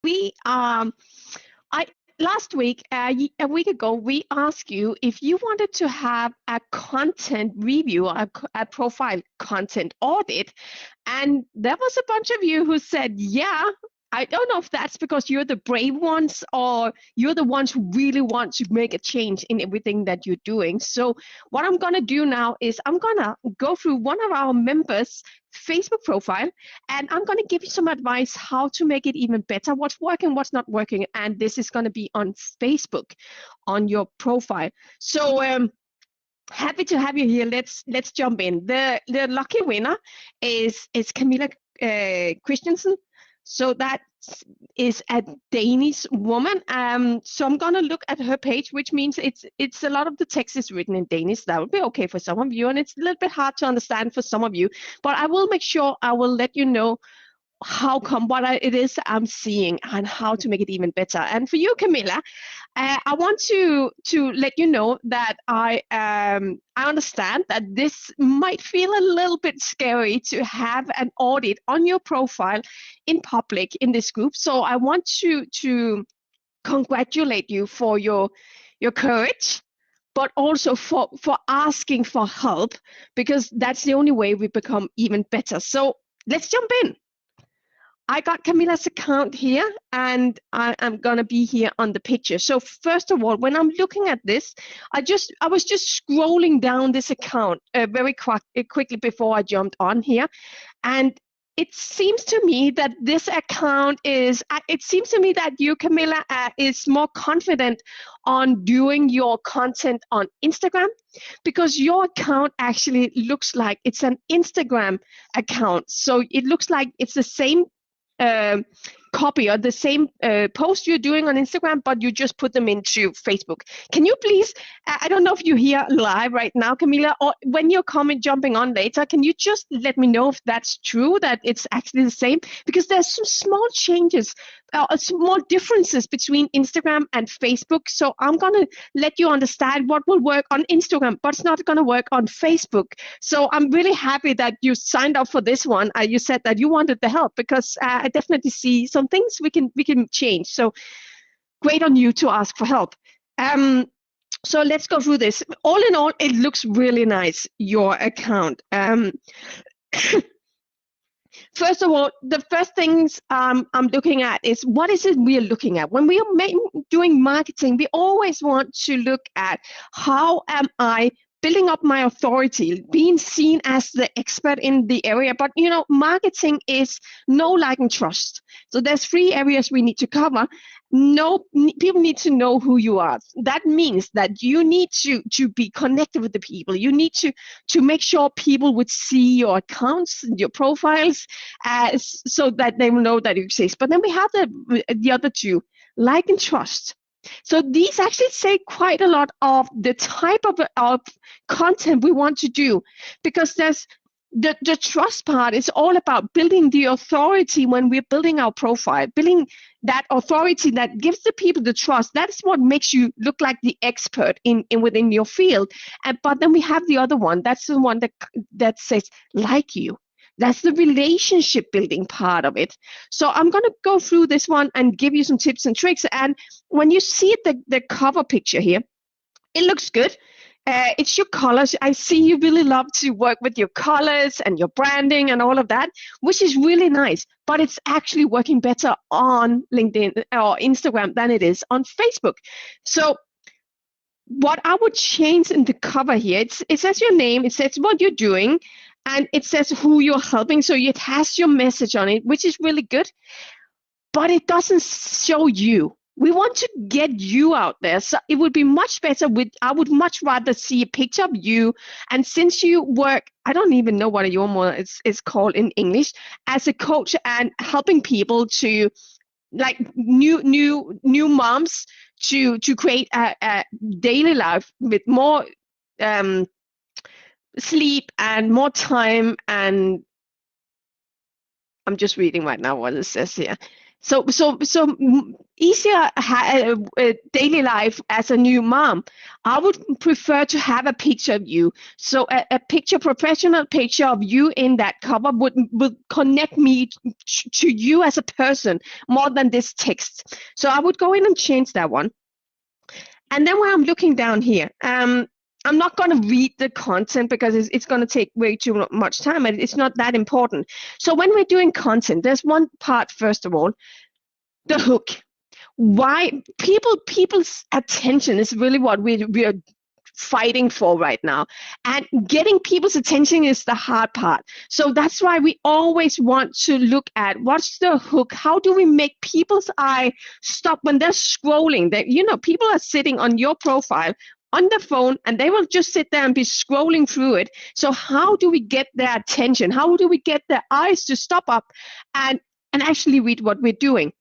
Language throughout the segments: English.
we I last week, a week ago, we asked you if you wanted to have a content review, a profile content audit, and there was a bunch of you who said, yeah. I don't know if that's because you're the brave ones or you're the ones who really want to make a change in everything that you're doing. So what I'm going to do now is I'm going to go through one of our members' Facebook profile, and I'm going to give you some advice how to make it even better, what's working, what's not working. And this is going to be on Facebook, on your profile. So happy to have you here. Let's jump in. The lucky winner is Camilla Christensen. So that is a Danish woman. So I'm gonna look at her page, which means it's a lot of the text is written in Danish. That would be okay for some of you, and it's a little bit hard to understand for some of you. But I will make sure I will let you know it is I'm seeing and how to make it even better. And for you, Camilla, I want to let you know that I understand that this might feel a little bit scary to have an audit on your profile in public in this group. So I want to congratulate you for your courage, but also for asking for help, because that's the only way we become even better. So let's jump in. I got Camilla's account here, and I'm gonna be here on the picture. So first of all, when I'm looking at this, I was just scrolling down this account very quickly before I jumped on here, and it seems to me that this account is. It seems to me that you, Camilla, is more confident on doing your content on Instagram, because your account actually looks like it's an Instagram account. So it looks like it's the same copy or the same post you're doing on Instagram, but you just put them into Facebook. Can you please, I don't know if you're here live right now, Camilla, or when you're jumping on later, can you just let me know if that's true, that it's actually the same? Because there's some small changes, small differences between Instagram and Facebook. So I'm going to let you understand what will work on Instagram, but it's not going to work on Facebook. So I'm really happy that you signed up for this one. You said that you wanted the help, because I definitely see some things we can change. So great on you to ask for help. So let's go through this. All in all, it looks really nice, your account. First of all, the first things I'm looking at is, what is it we're looking at? When we are doing marketing, we always want to look at, how am I building up my authority, being seen as the expert in the area. But you know, marketing is know, like, and trust. So there's 3 areas we need to cover. People need to know who you are. That means that you need to be connected with the people. You need to make sure people would see your accounts, your profiles, so that they will know that you exist. But then we have the other 2, like and trust. So these actually say quite a lot of the type of content we want to do, because there's the trust part is all about building the authority. When we're building our profile, building that authority that gives the people the trust. That's what makes you look like the expert in within your field. But then we have the other one. That's the one that says like you. That's the relationship building part of it. So I'm going to go through this one and give you some tips and tricks. And when you see the cover picture here, it looks good. It's your colors. I see you really love to work with your colors and your branding and all of that, which is really nice. But it's actually working better on LinkedIn or Instagram than it is on Facebook. So what I would change in the cover here, it says your name, it says what you're doing, and it says who you're helping. So it has your message on it, which is really good, but it doesn't show you. We want to get you out there. So it would be much better I would much rather see a picture of you. And since you work, I don't even know what a yomo is called in English, as a coach and helping people to, like, new moms to create a daily life with more sleep and more time. And I'm just reading right now what it says here. So easier daily life as a new mom. I would prefer to have a picture of you. So a picture, professional picture of you in that cover would connect me to you as a person more than this text. So I would go in and change that one. And then when I'm looking down here, I'm not going to read the content because it's going to take way too much time and it's not that important. So when we're doing content, there's one part, first of all, the hook. Why people's attention is really what we're fighting for right now, and getting people's attention is the hard part. So that's why we always want to look at what's the hook. How do we make people's eye stop when they're scrolling? That, you know, people are sitting on your profile on the phone and they will just sit there and be scrolling through it. So how do we get their attention? How do we get their eyes to stop up and actually read what we're doing?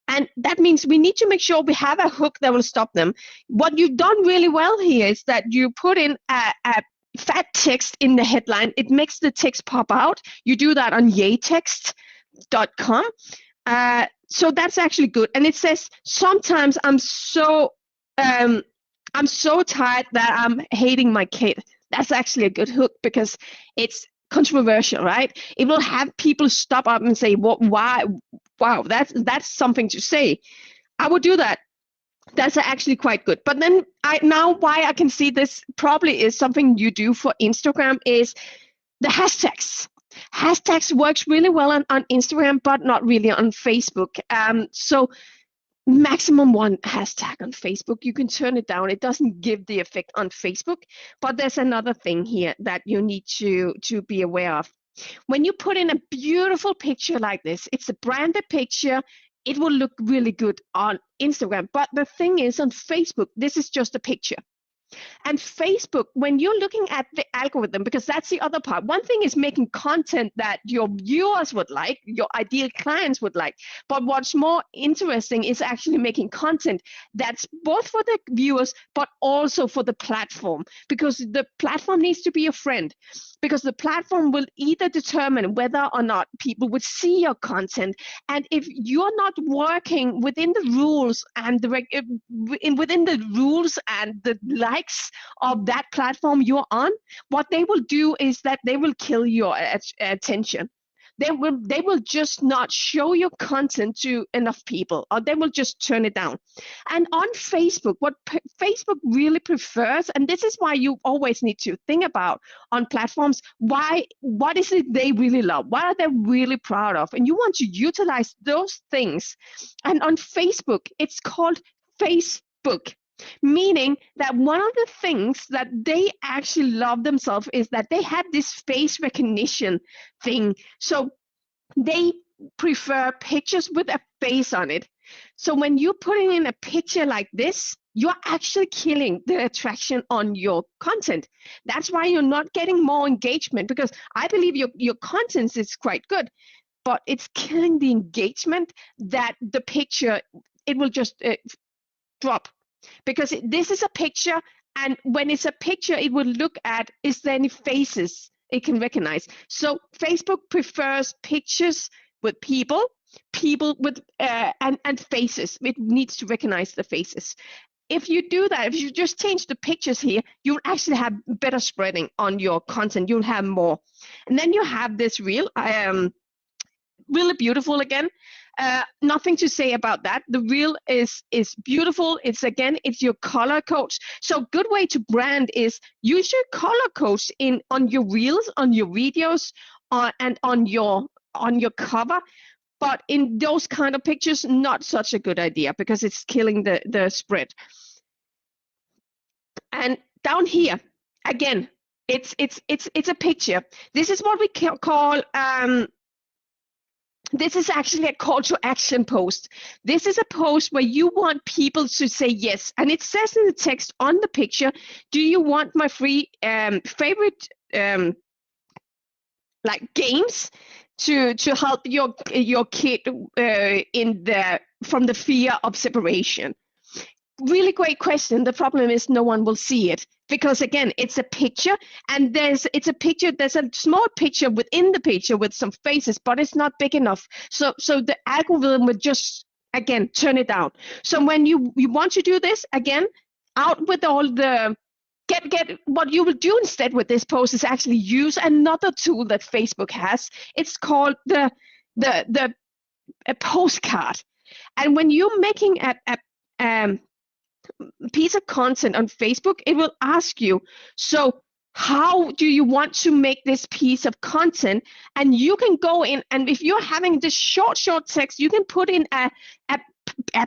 And that means we need to make sure we have a hook that will stop them. What you've done really well here is that you put in a fat text in the headline. It makes the text pop out. You do that on yaytext.com. So that's actually good. And it says, sometimes I'm so tired that I'm hating my kid. That's actually a good hook because it's controversial, right? It will have people stop up and say, "What? Why? Wow, that's something to say." I would do that. That's actually quite good. But then why I can see this probably is something you do for Instagram is the hashtags. Hashtags works really well on Instagram, but not really on Facebook. So maximum one hashtag on Facebook. You can turn it down. It doesn't give the effect on Facebook. But there's another thing here that you need to be aware of. When you put in a beautiful picture like this, it's a branded picture, it will look really good on Instagram. But the thing is, on Facebook, this is just a picture. And Facebook, when you're looking at the algorithm, because that's the other part, one thing is making content that your viewers would like, your ideal clients would like. But what's more interesting is actually making content that's both for the viewers, but also for the platform, because the platform needs to be a friend. Because the platform will either determine whether or not people would see your content. And if you're not working within the rules and within the rules and the likes of that platform you're on, what they will do is that they will kill your attention. They will just not show your content to enough people, or they will just turn it down. And on Facebook, what Facebook really prefers, and this is why you always need to think about on platforms, what is it they really love? What are they really proud of? And you want to utilize those things. And on Facebook, it's called Facebook, meaning that one of the things that they actually love themselves is that they have this face recognition thing. So they prefer pictures with a face on it. So when you're putting in a picture like this, you're actually killing the attraction on your content. That's why you're not getting more engagement, because I believe your content is quite good, but it's killing the engagement that the picture, it will just drop. Because this is a picture, and when it's a picture, it will look at, is there any faces it can recognize? So Facebook prefers pictures with people with and faces. It needs to recognize the faces. If you do that, if you just change the pictures here, you'll actually have better spreading on your content. You'll have more. And then you have this reel. Really beautiful again. Nothing to say about that. The reel is beautiful. It's your color codes. So good way to brand is use your color codes on your reels, on your videos, and on your cover. But in those kind of pictures, not such a good idea, because it's killing the spread. And down here, again, it's a picture. This is what we call this is actually a call to action post. This is a post where you want people to say yes. And it says in the text on the picture, do you want my free favorite like games to help your kid from the fear of separation? really great question. The problem is no one will see it because again, it's a picture and there's a small picture within the picture with some faces, but it's not big enough. So the algorithm would just again turn it down. So when you want to do this again, out with all the get what you will do instead with this post is actually use another tool that Facebook has. It's called a postcard. And when you're making a piece of content on Facebook, it will ask you, so how do you want to make this piece of content? And you can go in, and if you're having this short text, you can put in a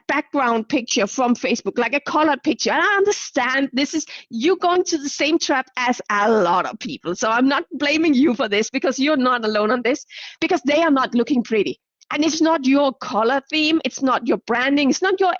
background picture from Facebook, like a colored picture. And I understand this is you going to the same trap as a lot of people. So I'm not blaming you for this because you're not alone on this, because they are not looking pretty. And it's not your color theme. It's not your branding. It's not your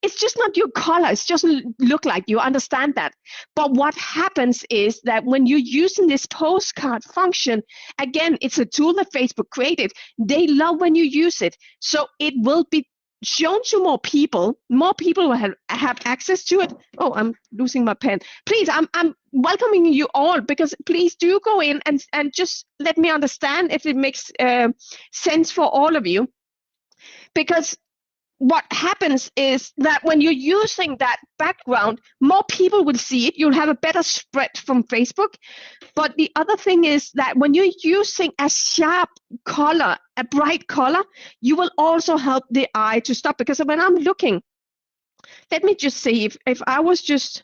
it's just not your color. It doesn't look like you understand that. But what happens is that when you're using this postcard function, again, it's a tool that Facebook created. They love when you use it. So it will be shown to more people. More people will have access to it. Oh, I'm losing my pen. Please, I'm welcoming you all, because please do go in and just let me understand if it makes sense for all of you. Because what happens is that when you're using that background, more people will see it. You'll have a better spread from Facebook. But the other thing is that when you're using a sharp color, a bright color, you will also help the eye to stop. Because when I'm looking, let me just see if I was just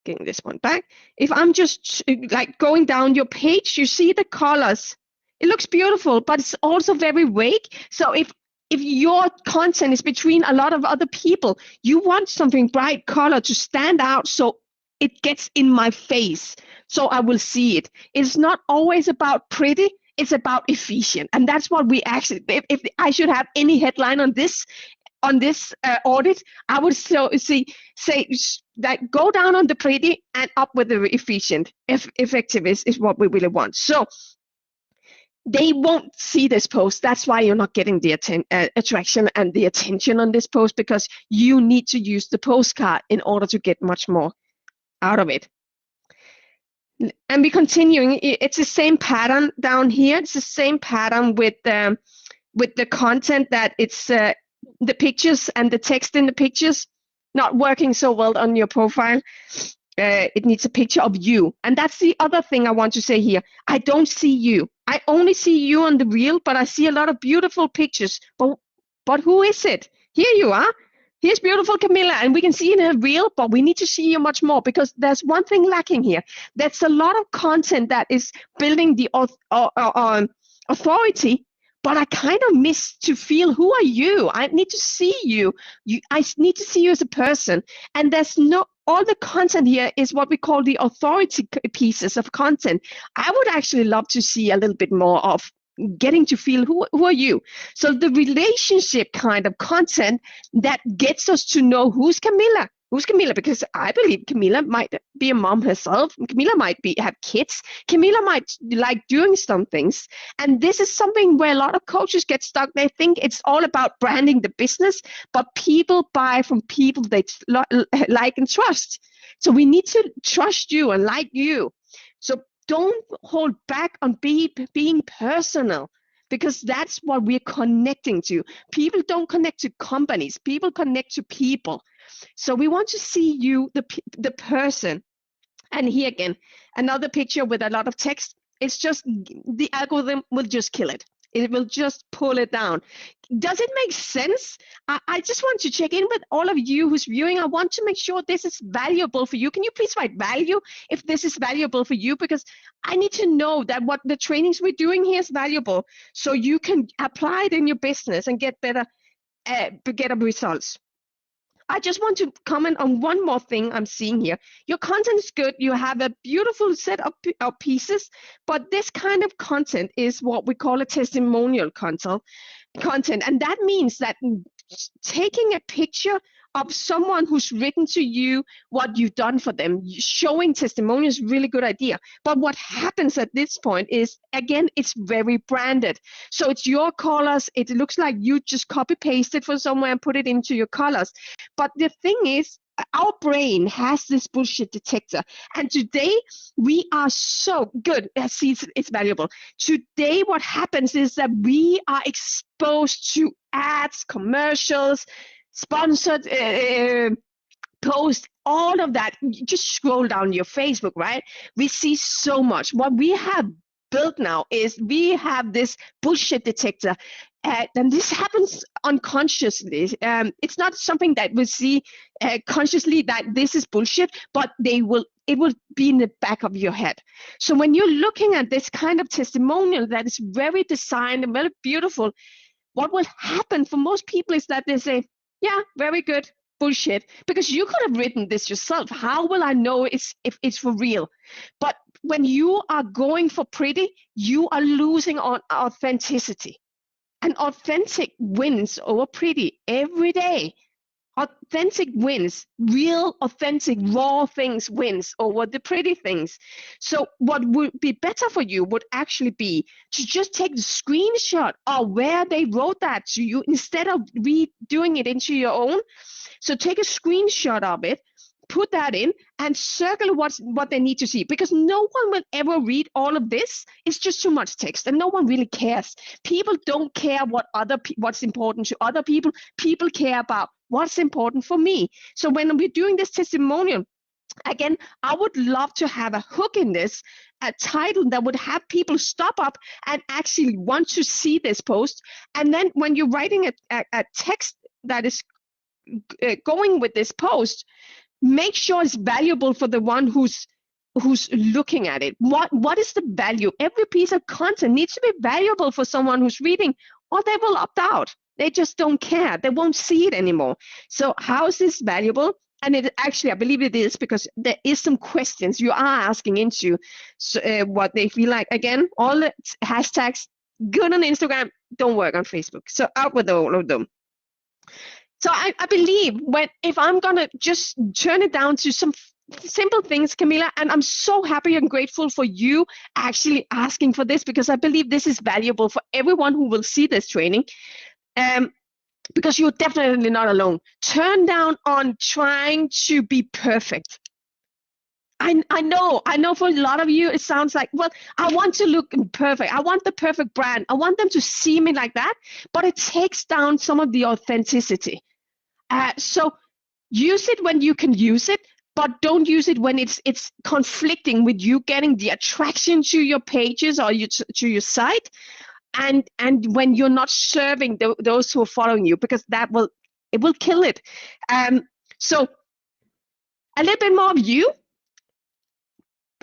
getting this one back. If I'm just like going down your page, you see the colors. It looks beautiful, but it's also very vague. So if your content is between a lot of other people, you want something bright color to stand out so it gets in my face, so I will see it. It's not always about pretty, it's about efficient. And that's what we actually, if I should have any headline on this audit, I would say that go down on the pretty and up with the efficient. Effective is what we really want. So they won't see this post. That's why you're not getting the attraction and the attention on this post, because you need to use the postcard in order to get much more out of it. And we're continuing. It's the same pattern down here. It's the same pattern with the content, that it's the pictures and the text in the pictures not working so well on your profile. It needs a picture of you. And that's the other thing I want to say here. I don't see you. I only see you on the reel, but I see a lot of beautiful pictures. But who is it? Here you are. Here's beautiful Camilla, and we can see in a reel, but we need to see you much more, because there's one thing lacking here. There's a lot of content that is building the authority, but I kind of miss to feel, who are you? I need to see you. I need to see you as a person. And there's no, all the content here is what we call the authority pieces of content. I would actually love to see a little bit more of getting to feel, who are you? So the relationship kind of content that gets us to know who's Camilla. Who's Camilla? Because I believe Camilla might be a mom herself. Camilla might have kids. Camilla might like doing some things. And this is something where a lot of coaches get stuck. They think it's all about branding the business, but people buy from people they like and trust. So we need to trust you and like you. So don't hold back on being personal, because that's what we're connecting to. People don't connect to companies. People connect to people. So we want to see you, the person. And here again, another picture with a lot of text. It's just the algorithm will just kill it. It will just pull it down. Does it make sense? I just want to check in with all of you who's viewing. I want to make sure this is valuable for you. Can you please write value if this is valuable for you? Because I need to know that what the trainings we're doing here is valuable, so you can apply it in your business and get better results. I just want to comment on one more thing I'm seeing here. Your content is good. You have a beautiful set of pieces, but this kind of content is what we call a testimonial content. And that means that taking a picture of someone who's written to you what you've done for them. Showing testimonials is a really good idea. But what happens at this point is, again, it's very branded. So it's your colors. It looks like you just copy pasted from somewhere and put it into your colors. But the thing is, our brain has this bullshit detector. And today we are so good. See, it's valuable. Today, what happens is that we are exposed to ads, commercials, sponsored posts, all of that. You just scroll down your Facebook, right? We see so much. What we have built now is we have this bullshit detector. And this happens unconsciously. It's not something that we see consciously that this is bullshit, but it will be in the back of your head. So when you're looking at this kind of testimonial that is very designed and very beautiful, what will happen for most people is that they say, yeah, very good, bullshit, because you could have written this yourself. How will I know if it's for real? But when you are going for pretty, you are losing on authenticity. And authentic wins over pretty every day. Authentic wins, real, authentic, raw things wins over the pretty things. So what would be better for you would actually be to just take the screenshot of where they wrote that to you instead of redoing it into your own. So take a screenshot of it, put that in, and circle what they need to see, because no one will ever read all of this. It's just too much text, and no one really cares. People don't care what's important to other people. People care about what's important for me. So when we're doing this testimonial, again, I would love to have a hook in this, a title that would have people stop up and actually want to see this post. And then when you're writing a text that is going with this post, make sure it's valuable for the one who's looking at it. What is the value? Every piece of content needs to be valuable for someone who's reading, or they will opt out. They just don't care. They won't see it anymore. So how is this valuable? And it actually, I believe it is, because there is some questions you are asking into what they feel like. Again, all the hashtags, good on Instagram, don't work on Facebook. So out with all of them. So I believe if I'm going to just turn it down to some simple things, Camilla, and I'm so happy and grateful for you actually asking for this, because I believe this is valuable for everyone who will see this training, because you're definitely not alone. Turn down on trying to be perfect. I know for a lot of you, it sounds like, well, I want to look perfect. I want the perfect brand. I want them to see me like that, but it takes down some of the authenticity. So use it when you can use it, but don't use it when it's conflicting with you getting the attraction to your pages or to your site, and when you're not serving those who are following you, because it will kill it. So a little bit more of you.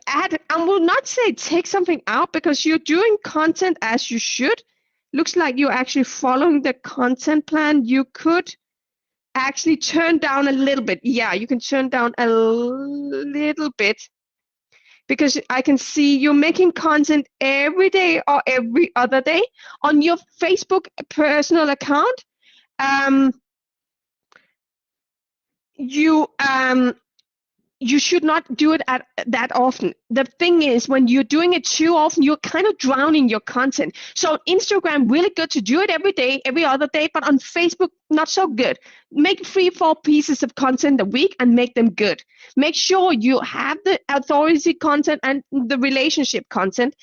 I will not say take something out, because you're doing content as you should. Looks like you're actually following the content plan. You could actually turn down a little bit. Yeah, you can turn down a little bit, because I can see you're making content every day or every other day on your Facebook personal account. You should not do it that often. The thing is, when you're doing it too often, you're kind of drowning your content. So Instagram, really good to do it every day, every other day, but on Facebook, not so good. Make 3-4 pieces of content a week and make them good. Make sure you have the authority content and the relationship content.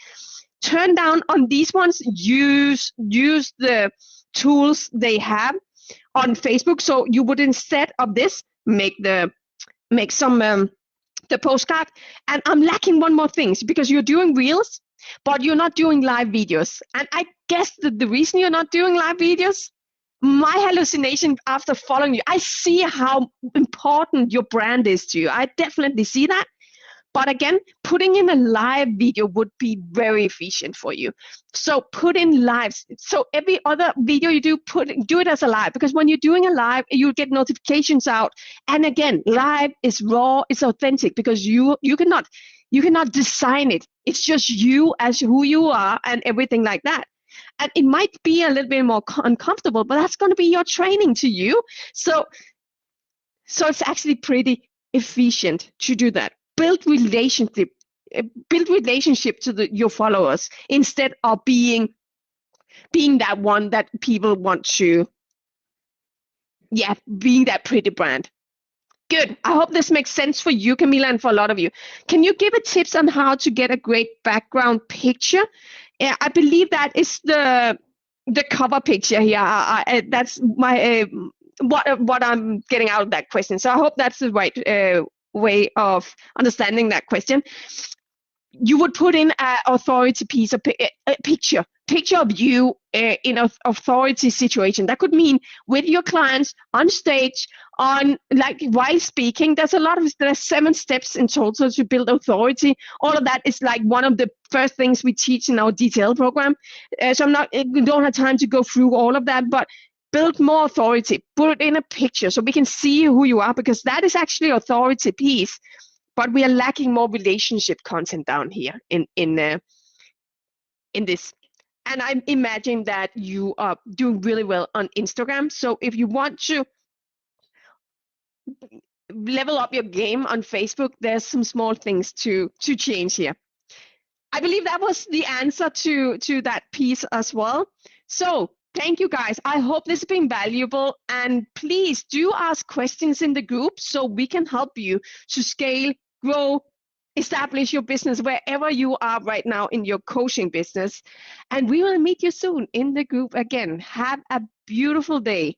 Turn down on these ones. Use the tools they have on Facebook. So you would, instead of this, make some the postcard. And I'm lacking one more thing, because you're doing reels, but you're not doing live videos. And I guess that the reason you're not doing live videos, my hallucination after following you, I see how important your brand is to you. I definitely see that. But again, putting in a live video would be very efficient for you. So put in lives. So every other video you do it as a live, because when you're doing a live, you get notifications out. And again, live is raw, it's authentic, because you cannot design it. It's just you as who you are and everything like that. And it might be a little bit more uncomfortable, but that's going to be your training to you. So So it's actually pretty efficient to do that. Build relationship to your followers instead of being that one that people want to, being that pretty brand. Good. I hope this makes sense for you, Camila, and for a lot of you. Can you give a tips on how to get a great background picture? I believe that is the cover picture here. That's my what I'm getting out of that question. So I hope that's the right way of understanding that question. You would put in an authority piece, a picture of you in an authority situation. That could mean with your clients on stage, on like while speaking. There's 7 steps in total to build authority. All of that is like one of the first things we teach in our detail program. So we don't have time to go through all of that, but build more authority. Put it in a picture so we can see who you are, because that is actually authority piece. But we are lacking more relationship content down here in this. And I imagine that you are doing really well on Instagram. So if you want to level up your game on Facebook, there's some small things to change here. I believe that was the answer to that piece as well. So thank you, guys. I hope this has been valuable. And please do ask questions in the group so we can help you to scale, grow, establish your business wherever you are right now in your coaching business. And we will meet you soon in the group again. Have a beautiful day.